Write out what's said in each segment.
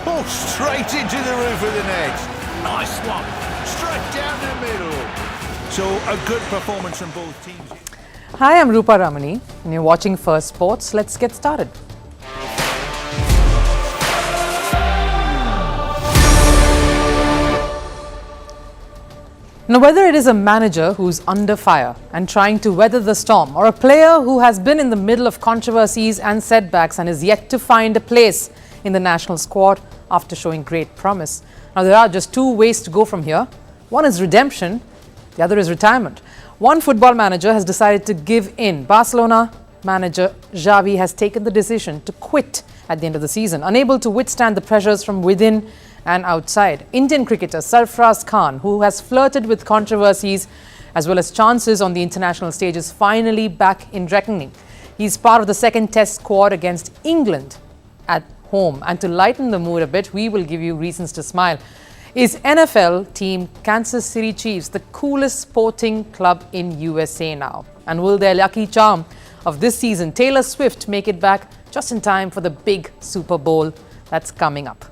Oh, straight into the roof of the net. Nice one. Straight down the middle. So a good performance from both teams. Hi, I'm Rupha Ramani and you're watching Firstpost. Let's get started. Now, whether it is a manager who's under fire and trying to weather the storm, or a player who has been in the middle of controversies and setbacks and is yet to find a place in the national squad after showing great promise. Now, there are just two ways to go from here. One is redemption, the other is retirement. One football manager has decided to give in. Barcelona manager Xavi has taken the decision to quit at the end of the season, unable to withstand the pressures from within and outside. Indian cricketer Imran Khan, who has flirted with controversies as well as chances on the international stage, is finally back in reckoning. He's part of the second test squad against England at home. And to lighten the mood a bit, we will give you reasons to smile. Is NFL team Kansas City Chiefs the coolest sporting club in USA now? And will their lucky charm of this season, Taylor Swift, make it back just in time for the big Super Bowl that's coming up?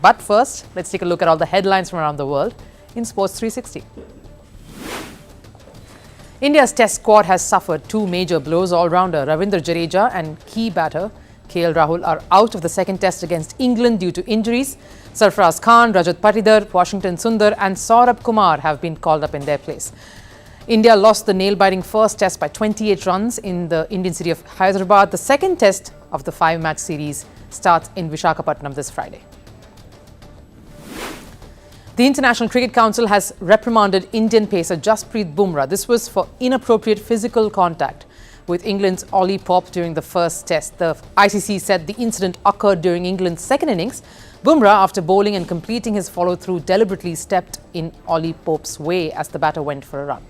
But first, let's take a look at all the headlines from around the world in Sports 360. India's test squad has suffered two major blows. All-rounder Ravindra Jadeja and key batter KL Rahul are out of the second test against England due to injuries. Sarfaraz Khan, Rajat Patidar, Washington Sundar and Saurabh Kumar have been called up in their place. India lost the nail-biting first test by 28 runs in the Indian city of Hyderabad. The second test of the five-match series starts in Visakhapatnam this Friday. The International Cricket Council has reprimanded Indian pacer Jasprit Bumrah. This was for inappropriate physical contact with England's Ollie Pope during the first test. The ICC said the incident occurred during England's second innings. Bumrah, after bowling and completing his follow-through, deliberately stepped in Ollie Pope's way as the batter went for a run.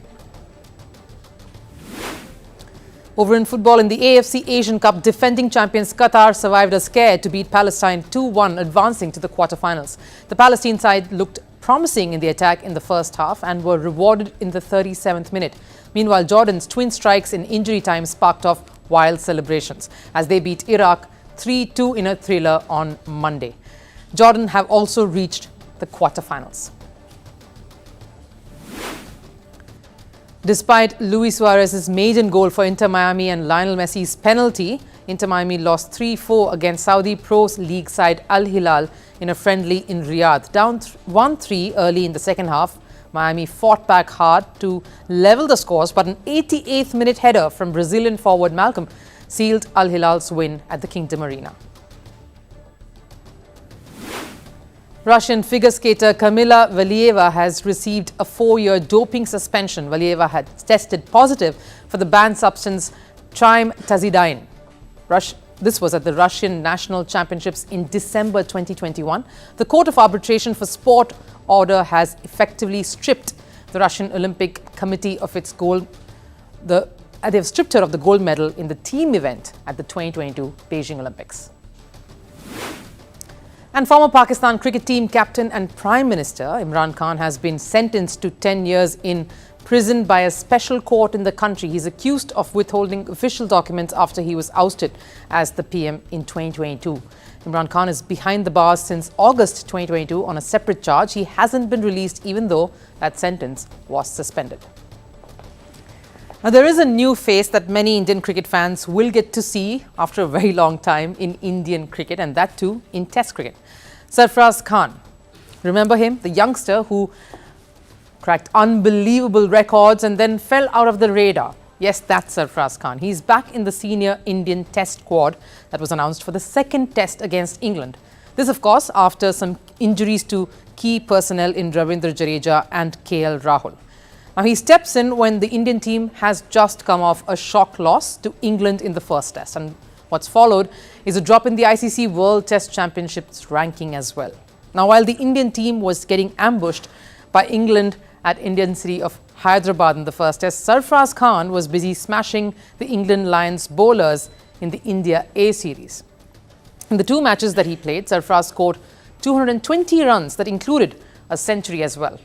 Over in football, in the AFC Asian Cup, defending champions Qatar survived a scare to beat Palestine 2-1, advancing to the quarterfinals. The Palestine side looked promising in the attack in the first half and were rewarded in the 37th minute. Meanwhile, Jordan's twin strikes in injury time sparked off wild celebrations as they beat Iraq 3-2 in a thriller on Monday. Jordan have also reached the quarterfinals. Despite Luis Suarez's maiden goal for Inter Miami and Lionel Messi's penalty, Inter Miami lost 3-4 against Saudi Pro League side Al Hilal in a friendly in Riyadh. Down 1-3 early in the second half, Miami fought back hard to level the scores, but an 88th minute header from Brazilian forward Malcolm sealed Al Hilal's win at the Kingdom Arena. Russian figure skater Kamila Valieva has received a 4-year doping suspension. Valieva had tested positive for the banned substance trimetazidine. This was at the Russian National Championships in December 2021. The Court of Arbitration for Sport order has effectively stripped the Russian Olympic Committee of its gold. They've stripped her of the gold medal in the team event at the 2022 Beijing Olympics. And former Pakistan cricket team captain and Prime Minister Imran Khan has been sentenced to 10 years in prison by a special court in the country. He's accused of withholding official documents after he was ousted as the PM in 2022. Imran Khan is behind the bars since August 2022 on a separate charge. He hasn't been released even though that sentence was suspended. Now, there is a new face that many Indian cricket fans will get to see after a very long time in Indian cricket, and that too in Test cricket. Sarfaraz Khan. Remember him? The youngster who cracked unbelievable records and then fell out of the radar. Yes, that's Sarfaraz Khan. He's back in the senior Indian Test squad that was announced for the second Test against England. This, of course, after some injuries to key personnel in Ravindra Jadeja and KL Rahul. Now, he steps in when the Indian team has just come off a shock loss to England in the first Test. And what's followed is a drop in the ICC World Test Championships ranking as well. Now, while the Indian team was getting ambushed by England at Indian city of Hyderabad in the first Test, Sarfaraz Khan was busy smashing the England Lions bowlers in the India A series. In the two matches that he played, Sarfaraz scored 220 runs that included a century as well.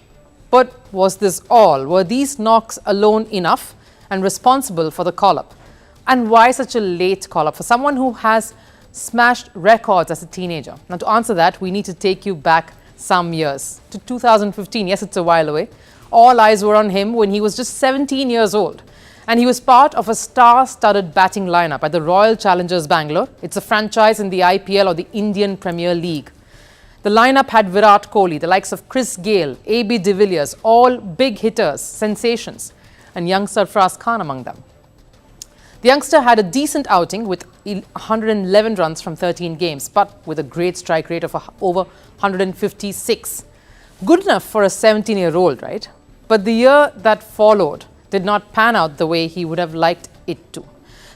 But was this all? Were these knocks alone enough and responsible for the call-up? And why such a late call-up? For someone who has smashed records as a teenager? Now, to answer that, we need to take you back some years to 2015. Yes, it's a while away. All eyes were on him when he was just 17 years old. And he was part of a star-studded batting lineup at the Royal Challengers Bangalore. It's a franchise in the IPL or the Indian Premier League. The lineup had Virat Kohli, the likes of Chris Gayle, AB de Villiers, all big hitters, sensations, and young Sarfaraz Khan among them. The youngster had a decent outing with 111 runs from 13 games, but with a great strike rate of over 156. Good enough for a 17-year-old, right? But the year that followed did not pan out the way he would have liked it to.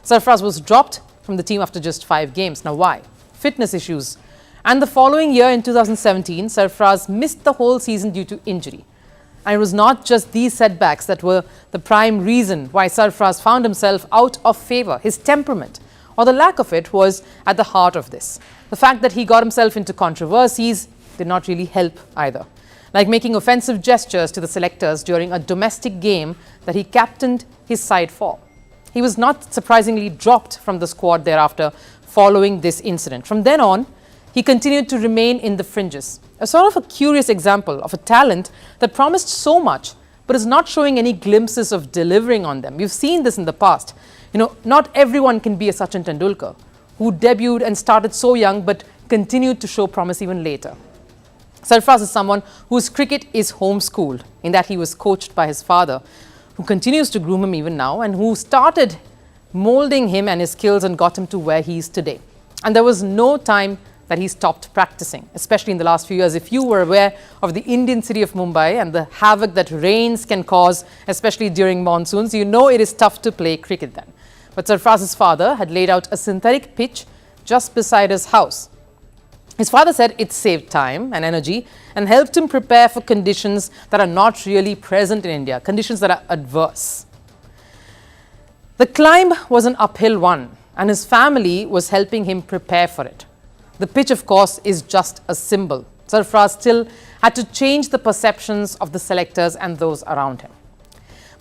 Sarfaraz was dropped from the team after just 5 games. Now why? Fitness issues. And the following year in 2017, Sarfaraz missed the whole season due to injury. And it was not just these setbacks that were the prime reason why Sarfaraz found himself out of favour. His temperament, or the lack of it, was at the heart of this. The fact that he got himself into controversies did not really help either, like making offensive gestures to the selectors during a domestic game that he captained his side for. He was not surprisingly dropped from the squad thereafter following this incident. From then on, he continued to remain in the fringes. A sort of a curious example of a talent that promised so much but is not showing any glimpses of delivering on them. We've seen this in the past. Not everyone can be a Sachin Tendulkar, who debuted and started so young but continued to show promise even later. Sarfaraz is someone whose cricket is homeschooled, in that he was coached by his father, who continues to groom him even now, and who started molding him and his skills and got him to where he is today. And there was no time that he stopped practicing, especially in the last few years. If you were aware of the Indian city of Mumbai and the havoc that rains can cause, especially during monsoons, you know it is tough to play cricket then. But Sarfaraz's father had laid out a synthetic pitch just beside his house. His father said it saved time and energy and helped him prepare for conditions that are not really present in India, conditions that are adverse. The climb was an uphill one, and his family was helping him prepare for it. The pitch, of course, is just a symbol. Sarfaraz still had to change the perceptions of the selectors and those around him,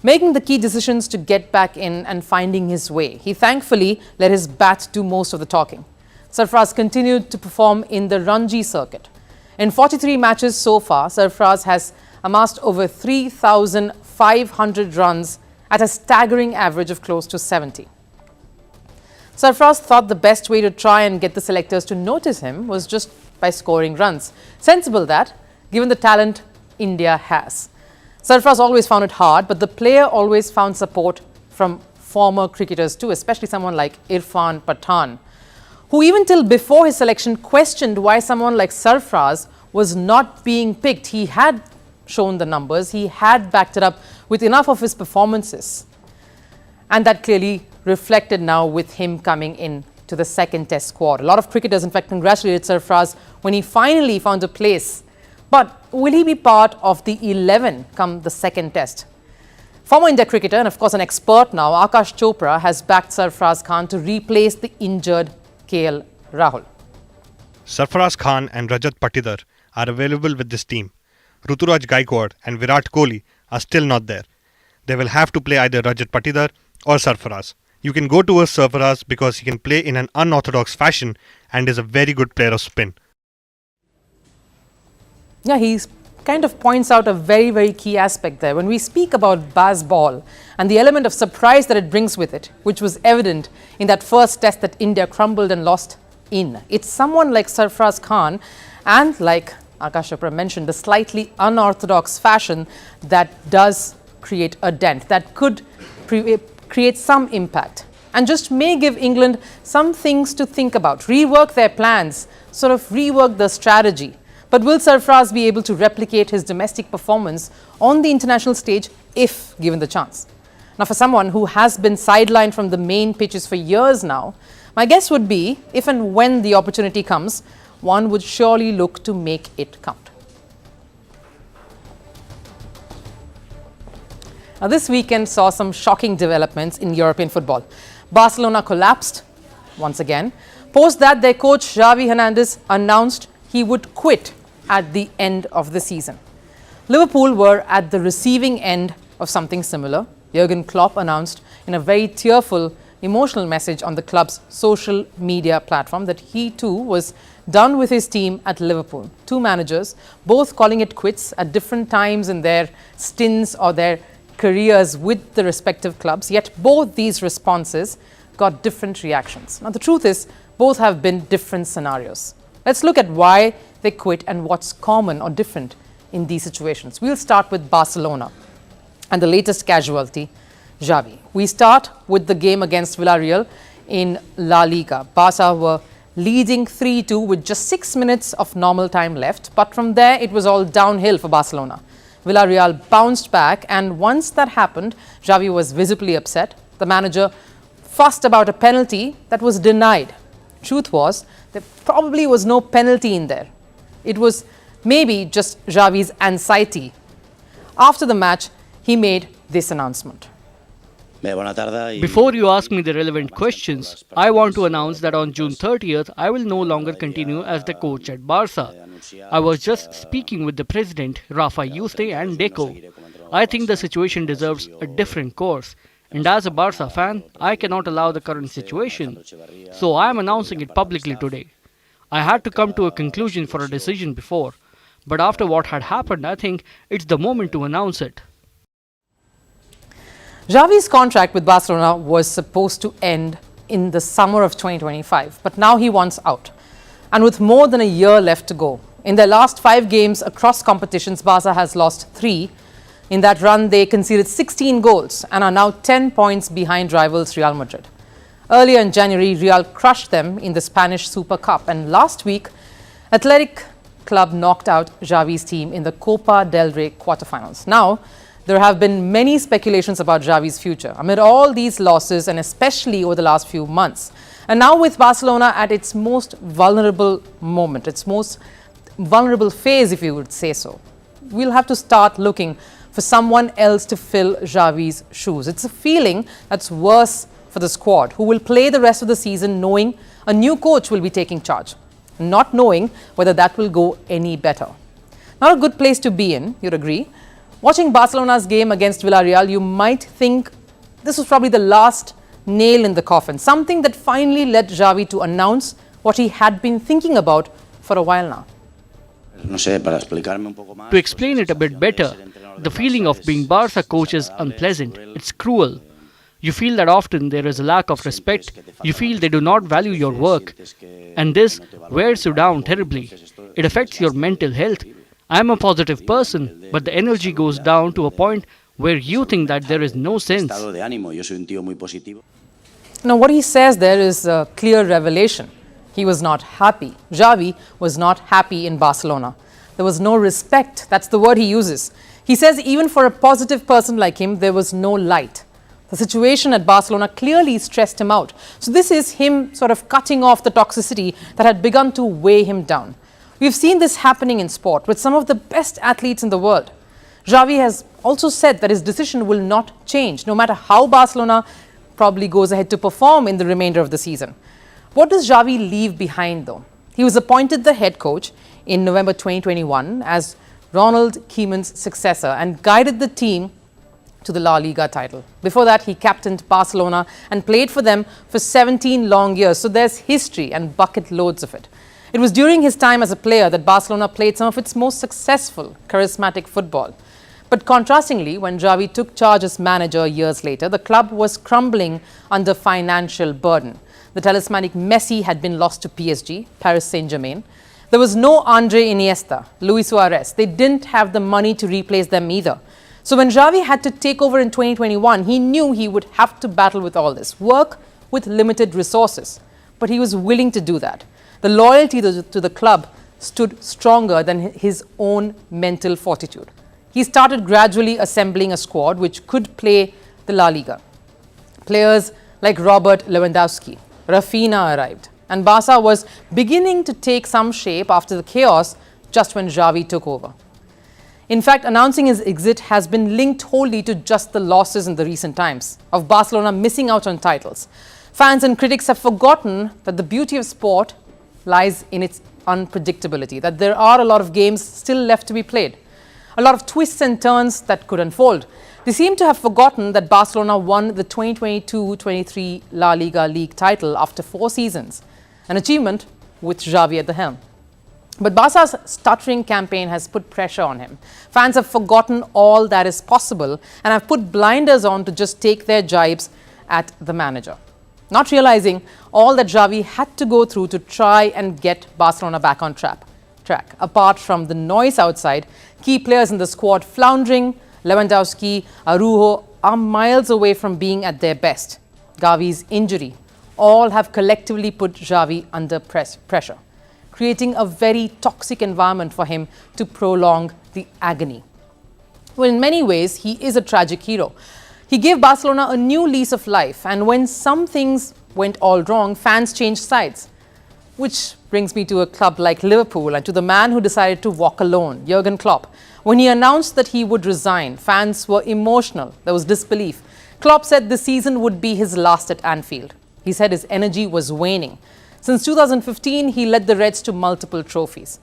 making the key decisions to get back in and finding his way. He thankfully let his bat do most of the talking. Sarfaraz continued to perform in the Ranji circuit. In 43 matches so far, Sarfaraz has amassed over 3,500 runs at a staggering average of close to 70. Sarfaraz thought the best way to try and get the selectors to notice him was just by scoring runs. Sensible that, given the talent India has. Sarfaraz always found it hard, but the player always found support from former cricketers too, especially someone like Irfan Pathan, who even till before his selection questioned why someone like Sarfaraz was not being picked. He had shown the numbers, he had backed it up with enough of his performances. And that clearly reflected now with him coming in to the second test squad. A lot of cricketers, in fact, congratulated Sarfaraz when he finally found a place. But will he be part of the 11 come the second test? Former India cricketer and of course an expert now, Akash Chopra, has backed Sarfaraz Khan to replace the injured KL Rahul. Sarfaraz Khan and Rajat Patidar are available with this team. Ruturaj Gaikwad and Virat Kohli are still not there. They will have to play either Rajat Patidar or Sarfaraz. You can go towards Sarfaraz because he can play in an unorthodox fashion and is a very good player of spin. Yeah, he kind of points out a very, very key aspect there. When we speak about baseball and the element of surprise that it brings with it, which was evident in that first test that India crumbled and lost in, it's someone like Sarfaraz Khan and, like Akash Chopra mentioned, the slightly unorthodox fashion that does create a dent, that could create some impact and just may give England some things to think about, rework their plans, sort of rework the strategy. But will Sarfaraz be able to replicate his domestic performance on the international stage if given the chance? Now, for someone who has been sidelined from the main pitches for years now, my guess would be, if and when the opportunity comes, one would surely look to make it count. Now, this weekend saw some shocking developments in European football. Barcelona collapsed once again. Post that, their coach Xavi Hernandez announced he would quit at the end of the season. Liverpool were at the receiving end of something similar. Jurgen Klopp announced in a very tearful emotional message on the club's social media platform that he too was done with his team at Liverpool. Two managers, both calling it quits at different times in their stints or their careers with the respective clubs, yet both these responses got different reactions. Now, the truth is, both have been different scenarios. Let's look at why they quit and what's common or different in these situations. We'll start with Barcelona and the latest casualty, Xavi. We start with the game against Villarreal in La Liga. Barca were leading 3-2 with just 6 minutes of normal time left, but from there it was all downhill for Barcelona. Villarreal bounced back, and once that happened, Xavi was visibly upset. The manager fussed about a penalty that was denied. Truth was, there probably was no penalty in there. It was maybe just Xavi's anxiety. After the match, he made this announcement. Before you ask me the relevant questions, I want to announce that on June 30th, I will no longer continue as the coach at Barca. I was just speaking with the president, Rafa Yuste and Deco. I think the situation deserves a different course. And as a Barca fan, I cannot allow the current situation. So I am announcing it publicly today. I had to come to a conclusion for a decision before. But after what had happened, I think it's the moment to announce it. Xavi's contract with Barcelona was supposed to end in the summer of 2025, but now he wants out. And with more than a year left to go, in their last 5 games across competitions, Barca has lost 3. In that run, they conceded 16 goals and are now 10 points behind rivals Real Madrid. Earlier in January, Real crushed them in the Spanish Super Cup, and last week, Athletic Club knocked out Xavi's team in the Copa del Rey quarterfinals. Now, there have been many speculations about Xavi's future amid all these losses, and especially over the last few months. And now with Barcelona at its most vulnerable moment, its most vulnerable phase, if you would say so, we'll have to start looking for someone else to fill Xavi's shoes. It's a feeling that's worse for the squad, who will play the rest of the season knowing a new coach will be taking charge, not knowing whether that will go any better. Not a good place to be in, you'd agree. Watching Barcelona's game against Villarreal, you might think this was probably the last nail in the coffin, something that finally led Xavi to announce what he had been thinking about for a while now. To explain it a bit better, the feeling of being Barca coach is unpleasant. It's cruel. You feel that often there is a lack of respect. You feel they do not value your work. And this wears you down terribly. It affects your mental health. I am a positive person, but the energy goes down to a point where you think that there is no sense. Now, what he says there is a clear revelation. He was not happy. Xavi was not happy in Barcelona. There was no respect. That's the word he uses. He says even for a positive person like him, there was no light. The situation at Barcelona clearly stressed him out. So this is him sort of cutting off the toxicity that had begun to weigh him down. We've seen this happening in sport with some of the best athletes in the world. Xavi has also said that his decision will not change, no matter how Barcelona probably goes ahead to perform in the remainder of the season. What does Xavi leave behind, though? He was appointed the head coach in November 2021 as Ronald Koeman's successor and guided the team to the La Liga title. Before that, he captained Barcelona and played for them for 17 long years. So there's history and bucket loads of it. It was during his time as a player that Barcelona played some of its most successful, charismatic football. But contrastingly, when Xavi took charge as manager years later, the club was crumbling under financial burden. The talismanic Messi had been lost to PSG, Paris Saint-Germain. There was no Andre Iniesta, Luis Suarez. They didn't have the money to replace them either. So when Xavi had to take over in 2021, he knew he would have to battle with all this, work with limited resources. But he was willing to do that. The loyalty to the club stood stronger than his own mental fortitude. He started gradually assembling a squad which could play the La Liga. Players like Robert Lewandowski, Rafinha arrived, and Barca was beginning to take some shape after the chaos just when Xavi took over. In fact, announcing his exit has been linked wholly to just the losses in the recent times of Barcelona missing out on titles. Fans and critics have forgotten that the beauty of sport lies in its unpredictability, that there are a lot of games still left to be played, a lot of twists and turns that could unfold. They seem to have forgotten that Barcelona won the 2022-23 La Liga league title after 4 seasons, an achievement with Xavi at the helm. But Barca's stuttering campaign has put pressure on him. Fans have forgotten all that is possible and have put blinders on to just take their jibes at the manager, not realizing all that Xavi had to go through to try and get Barcelona back on track. Apart from the noise outside, key players in the squad floundering, Lewandowski, Araujo are miles away from being at their best. Gavi's injury, all have collectively put Xavi under pressure, creating a very toxic environment for him to prolong the agony. Well, in many ways, he is a tragic hero. He gave Barcelona a new lease of life, and when some things went all wrong, fans changed sides. Which brings me to a club like Liverpool and to the man who decided to walk alone, Jurgen Klopp. When he announced that he would resign, fans were emotional. There was disbelief. Klopp said this season would be his last at Anfield. He said his energy was waning. Since 2015, he led the Reds to multiple trophies.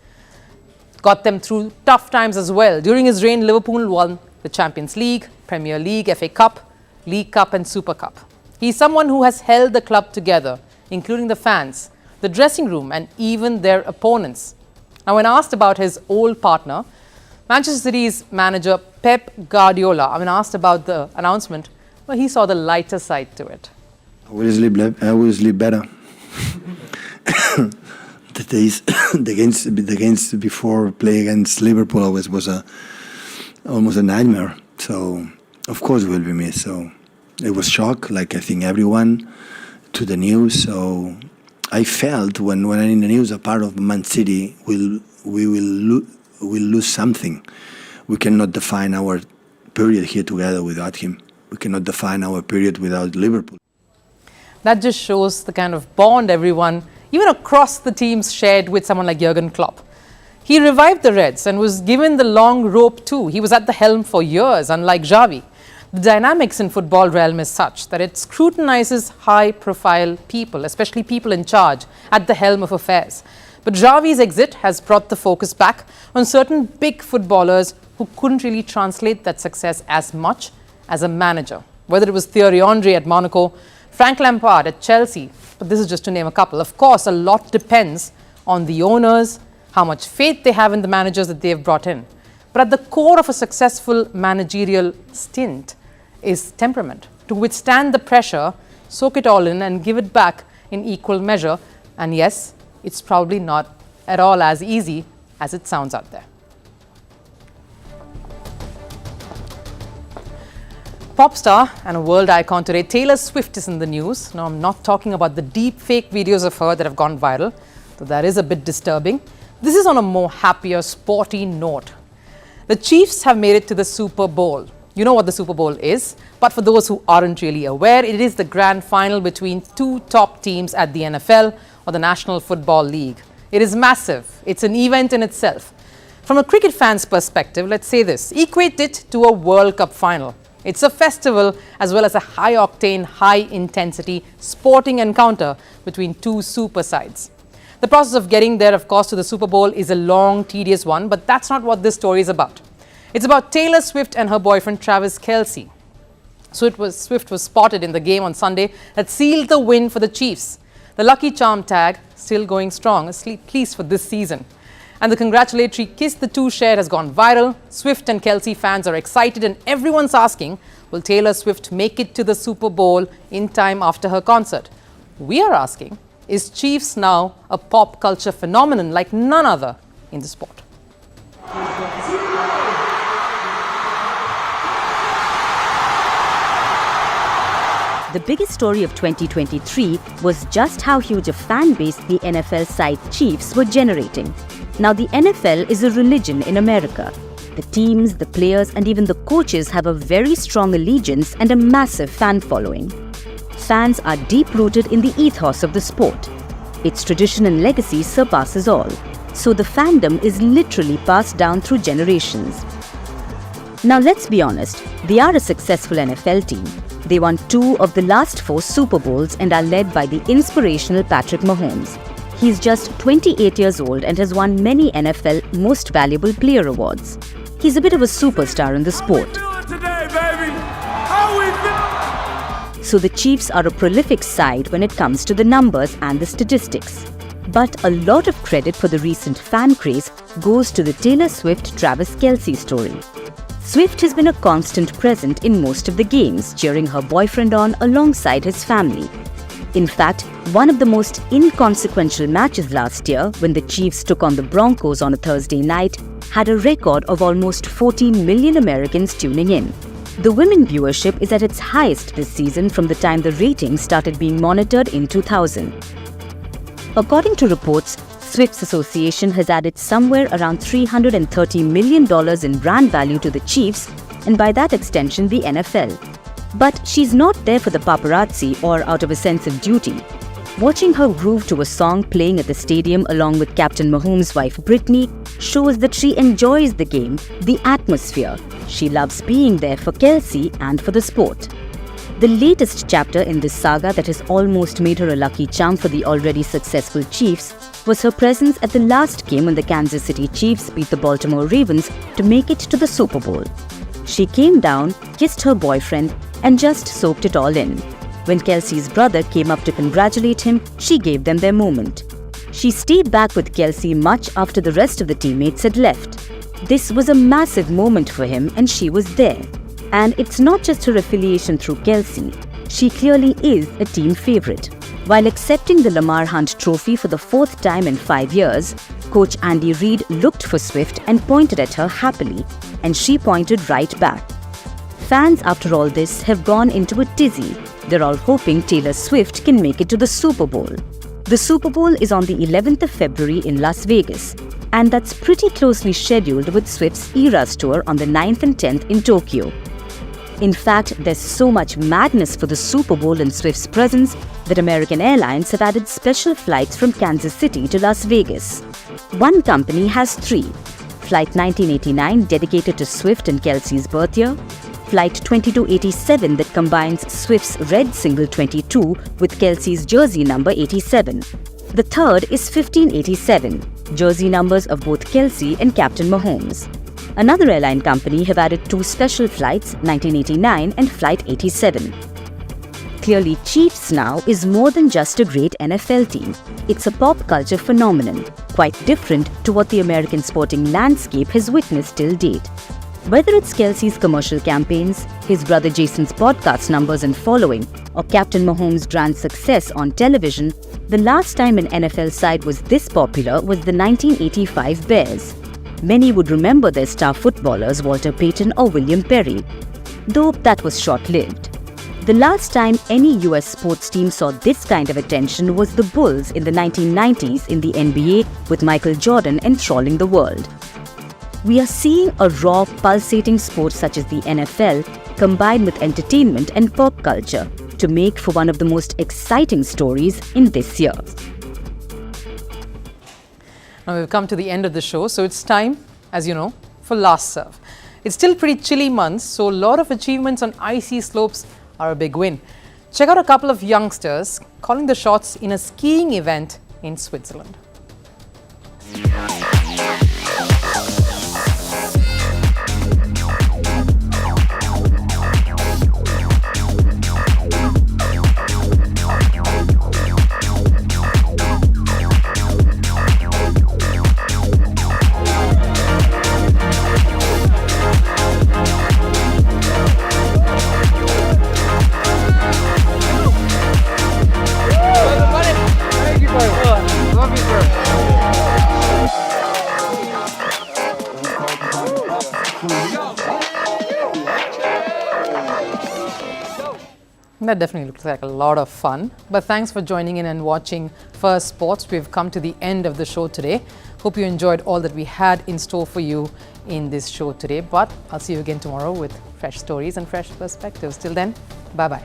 Got them through tough times as well. During his reign, Liverpool won the Champions League, Premier League, FA Cup, League Cup and Super Cup. He's someone who has held the club together, including the fans, the dressing room and even their opponents. Now, when asked about his old partner, Manchester City's manager Pep Guardiola, when asked about the announcement, well, he saw the lighter side to it. I will sleep better. the games before play against Liverpool always was almost a nightmare. So of course it will be missed. So it was shock, like I think everyone, to the news. So I felt when I'm in the news, a part of Man City will lose something. We cannot define our period here together without him. We cannot define our period without Liverpool. That just shows the kind of bond everyone, even across the teams, shared with someone like Jurgen Klopp. He revived the Reds and was given the long rope too. He was at the helm for years, unlike Xavi. The dynamics in football realm is such that it scrutinizes high-profile people, especially people in charge, at the helm of affairs. But Xavi's exit has brought the focus back on certain big footballers who couldn't really translate that success as much as a manager. Whether it was Thierry Henry at Monaco, Frank Lampard at Chelsea, but this is just to name a couple. Of course, a lot depends on the owners, how much faith they have in the managers that they've brought in. But at the core of a successful managerial stint is temperament. To withstand the pressure, soak it all in and give it back in equal measure. And yes, it's probably not at all as easy as it sounds out there. Pop star and a world icon today, Taylor Swift is in the news. Now, I'm not talking about the deep fake videos of her that have gone viral, though that is a bit disturbing. This is on a more happier, sporty note. The Chiefs have made it to the Super Bowl. You know what the Super Bowl is, but for those who aren't really aware, it is the grand final between two top teams at the NFL or the National Football League. It is massive. It's an event in itself. From a cricket fan's perspective, let's say this: equate it to a World Cup final. It's a festival as well as a high-octane, high-intensity sporting encounter between two super sides. The process of getting there, of course, to the Super Bowl is a long, tedious one, but that's not what this story is about. It's about Taylor Swift and her boyfriend Travis Kelce. Swift was spotted in the game on Sunday that sealed the win for the Chiefs. The Lucky Charm tag still going strong, at least for this season. And the congratulatory kiss the two shared has gone viral. Swift and Kelce fans are excited and everyone's asking, will Taylor Swift make it to the Super Bowl in time after her concert? We are asking, is Chiefs now a pop culture phenomenon like none other in the sport? The biggest story of 2023 was just how huge a fan base the NFL side Chiefs were generating. Now, the NFL is a religion in America. The teams, the players, and even the coaches have a very strong allegiance and a massive fan following. Fans are deep-rooted in the ethos of the sport. Its tradition and legacy surpasses all. So the fandom is literally passed down through generations. Now, let's be honest, they are a successful NFL team. They won 2 of the last 4 Super Bowls and are led by the inspirational Patrick Mahomes. He's just 28 years old and has won many NFL Most Valuable Player awards. He's a bit of a superstar in the sport. baby! How we feel? So the Chiefs are a prolific side when it comes to the numbers and the statistics. But a lot of credit for the recent fan craze goes to the Taylor Swift-Travis Kelce story. Swift has been a constant present in most of the games, cheering her boyfriend on alongside his family. In fact, one of the most inconsequential matches last year, when the Chiefs took on the Broncos on a Thursday night, had a record of almost 14 million Americans tuning in. The women viewership is at its highest this season from the time the ratings started being monitored in 2000. According to reports, Swift's association has added somewhere around $330 million in brand value to the Chiefs, and by that extension the NFL. But she's not there for the paparazzi or out of a sense of duty. Watching her groove to a song playing at the stadium along with Captain Mahomes' wife Brittany shows that she enjoys the game, the atmosphere. She loves being there for Kelce and for the sport. The latest chapter in this saga that has almost made her a lucky charm for the already successful Chiefs was her presence at the last game when the Kansas City Chiefs beat the Baltimore Ravens to make it to the Super Bowl. She came down, kissed her boyfriend, and just soaked it all in. When Kelce's brother came up to congratulate him, she gave them their moment. She stayed back with Kelce much after the rest of the teammates had left. This was a massive moment for him, and she was there. And it's not just her affiliation through Kelce. She clearly is a team favourite. While accepting the Lamar Hunt Trophy for the 4th time in 5 years, Coach Andy Reid looked for Swift and pointed at her happily, and she pointed right back. Fans, after all this, have gone into a tizzy. They're all hoping Taylor Swift can make it to the Super Bowl. The Super Bowl is on the 11th of February in Las Vegas, and that's pretty closely scheduled with Swift's Eras Tour on the 9th and 10th in Tokyo. In fact, there's so much madness for the Super Bowl in Swift's presence that American Airlines have added special flights from Kansas City to Las Vegas. One company has 3. Flight 1989 dedicated to Swift and Kelce's birth year, Flight 2287 that combines Swift's red single 22 with Kelce's jersey number 87. The third is 1587, jersey numbers of both Kelce and Captain Mahomes. Another airline company have added 2 special flights, 1989 and Flight 87. Clearly, Chiefs now is more than just a great NFL team. It's a pop culture phenomenon, quite different to what the American sporting landscape has witnessed till date. Whether it's Kelce's commercial campaigns, his brother Jason's podcast numbers and following, or Captain Mahomes' grand success on television, the last time an NFL side was this popular was the 1985 Bears. Many would remember their star footballers Walter Payton or William Perry, though that was short-lived. The last time any US sports team saw this kind of attention was the Bulls in the 1990s in the NBA with Michael Jordan enthralling the world. We are seeing a raw, pulsating sport such as the NFL combined with entertainment and pop culture to make for one of the most exciting stories in this year. Now we've come to the end of the show, so it's time, as you know, for Last Serve. It's still pretty chilly months, so a lot of achievements on icy slopes are a big win. Check out a couple of youngsters calling the shots in a skiing event in Switzerland. That definitely looks like a lot of fun. But thanks for joining in and watching Firstpost. We've come to the end of the show today. Hope you enjoyed all that we had in store for you in this show today. But I'll see you again tomorrow with fresh stories and fresh perspectives. Till then, bye-bye.